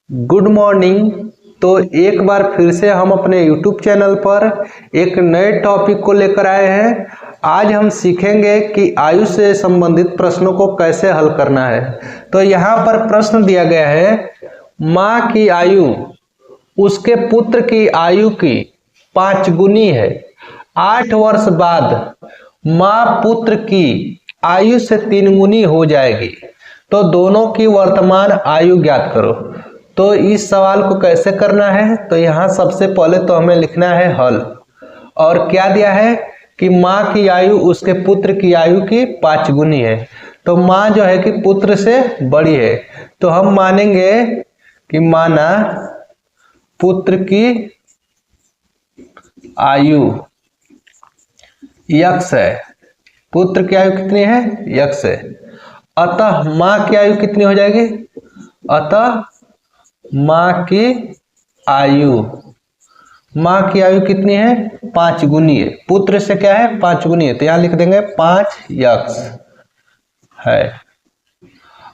Good morning. तो एक बार फिर से हम अपने YouTube चैनल पर एक नए टॉपिक को लेकर आए हैं। आज हम सीखेंगे कि आयु से संबंधित प्रश्नों को कैसे हल करना है। तो यहाँ पर प्रश्न दिया गया है, माँ की आयु उसके पुत्र की आयु की 5 गुनी है। 8 वर्ष बाद माँ पुत्र की आयु से 3 गुनी हो जाएगी, तो दोनों की वर्तमान आयु ज्ञात करो। तो इस सवाल को कैसे करना है, तो यहाँ सबसे पहले तो हमें लिखना है हल। और क्या दिया है कि माँ की आयु उसके पुत्र की आयु की 5 गुनी है। तो माँ जो है कि पुत्र से बड़ी है, तो हम मानेंगे कि माना पुत्र की आयु x है। पुत्र की आयु कितनी है? x है। अतः माँ की आयु कितनी हो जाएगी? अतः माँ की आयु कितनी है? 5 गुनी है। पुत्र से क्या है? 5 गुनी है, तो यहाँ लिख देंगे 5x है।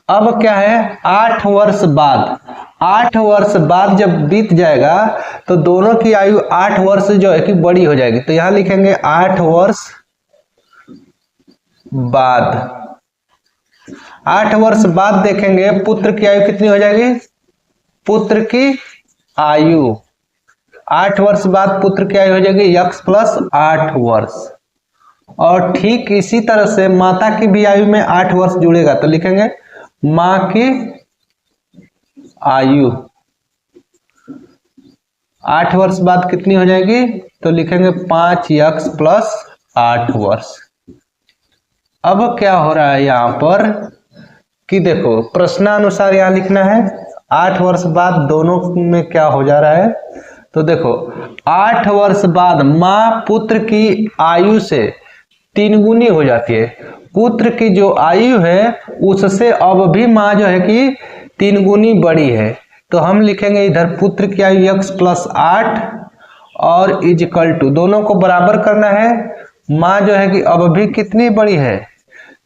अब क्या है? 8 वर्ष बाद, 8 वर्ष बाद जब बीत जाएगा तो दोनों की आयु 8 वर्ष जो है कि बड़ी हो जाएगी। तो यहाँ लिखेंगे 8 वर्ष बाद। 8 वर्ष बाद देखेंगे पुत्र की आयु कितनी हो जाएगी? पुत्र की आयु 8 वर्ष बाद पुत्र की आयु हो जाएगी x प्लस 8 वर्ष। और ठीक इसी तरह से माता की भी आयु में 8 वर्ष जुड़ेगा, तो लिखेंगे माँ की आयु 8 वर्ष बाद कितनी हो जाएगी? तो लिखेंगे 5x प्लस 8 वर्ष। अब क्या हो रहा है यहाँ पर कि देखो प्रश्नानुसार यहाँ लिखना है 8 वर्ष बाद दोनों में क्या हो जा रहा है। तो देखो 8 वर्ष बाद माँ पुत्र की आयु से 3 गुनी हो जाती है। पुत्र की जो आयु है उससे अब भी माँ जो है कि 3 गुनी बड़ी है, तो हम लिखेंगे इधर पुत्र की आयु x प्लस 8 और इजकल टू, दोनों को बराबर करना है। माँ जो है कि अब भी कितनी बड़ी है?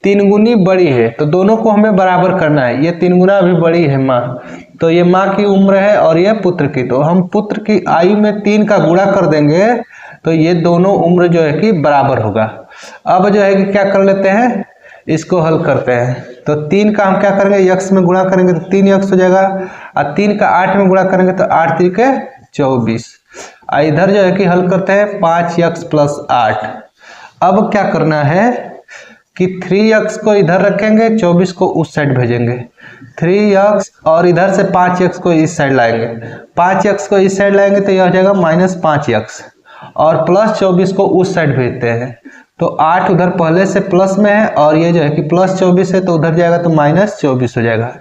3 गुनी बड़ी है, तो दोनों को हमें बराबर करना है। ये 3 गुना भी बड़ी है माँ, तो ये माँ की उम्र है और ये पुत्र की, तो हम पुत्र की आयु में 3 का गुणा कर देंगे, तो ये दोनों उम्र जो है कि बराबर होगा। अब जो है कि क्या कर लेते हैं, इसको हल करते हैं। तो 3 का हम क्या करेंगे, x में गुणा करेंगे तो 3x हो जाएगा, और 3 का 8 में गुणा करेंगे तो 8 3 के 24। इधर जो है कि हल करते हैं 5x प्लस 8। अब क्या करना है कि 3x को इधर रखेंगे, 24 को उस साइड भेजेंगे, 3x और इधर से 5x को इस साइड लाएंगे। 5x को इस साइड लाएंगे तो यह हो जाएगा -5x, और प्लस 24 को उस साइड भेजते हैं। तो 8 उधर पहले से प्लस में है और ये जो है कि प्लस 24 है, तो उधर जाएगा तो -24 हो जाएगा।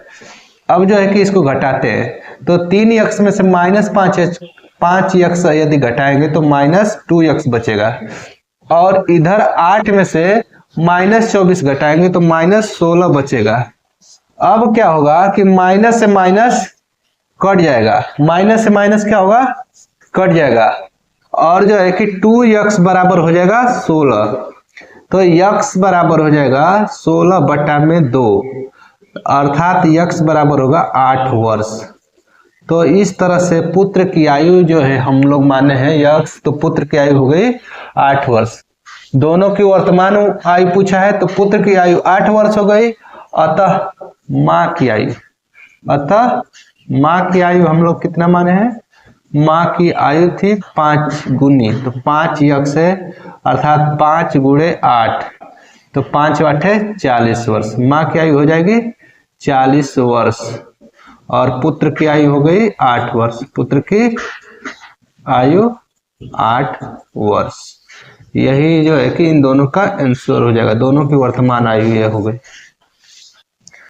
अब जो है कि इसको घटाते हैं, तो 3x में से -5x यदि घटाएंगे तो -2x बचेगा, और इधर 8 में से -24 घटाएंगे तो -16 बचेगा। अब क्या होगा कि माइनस से माइनस कट जाएगा, माइनस से माइनस क्या होगा? कट जाएगा, और जो है कि 2x बराबर हो जाएगा 16। तो x बराबर हो जाएगा 16/2, अर्थात x बराबर होगा 8 वर्ष। तो इस तरह से पुत्र की आयु जो है हम लोग माने हैं x, तो पुत्र की आयु हो गई 8 वर्ष। दोनों की वर्तमान आयु पूछा है, तो पुत्र की आयु 8 वर्ष हो गई। अतः माँ की आयु हम लोग कितना माने हैं? माँ की आयु थी 5 गुनी, तो 5x है, अर्थात 5 गुणे 8, तो 5 8 है 40 वर्ष। माँ की आयु हो जाएगी 40 वर्ष, और पुत्र की आयु हो गई 8 वर्ष। पुत्र की आयु 8 वर्ष। यही जो है कि इन दोनों का आंसर हो जाएगा, दोनों की वर्तमान आयु यह हो गई।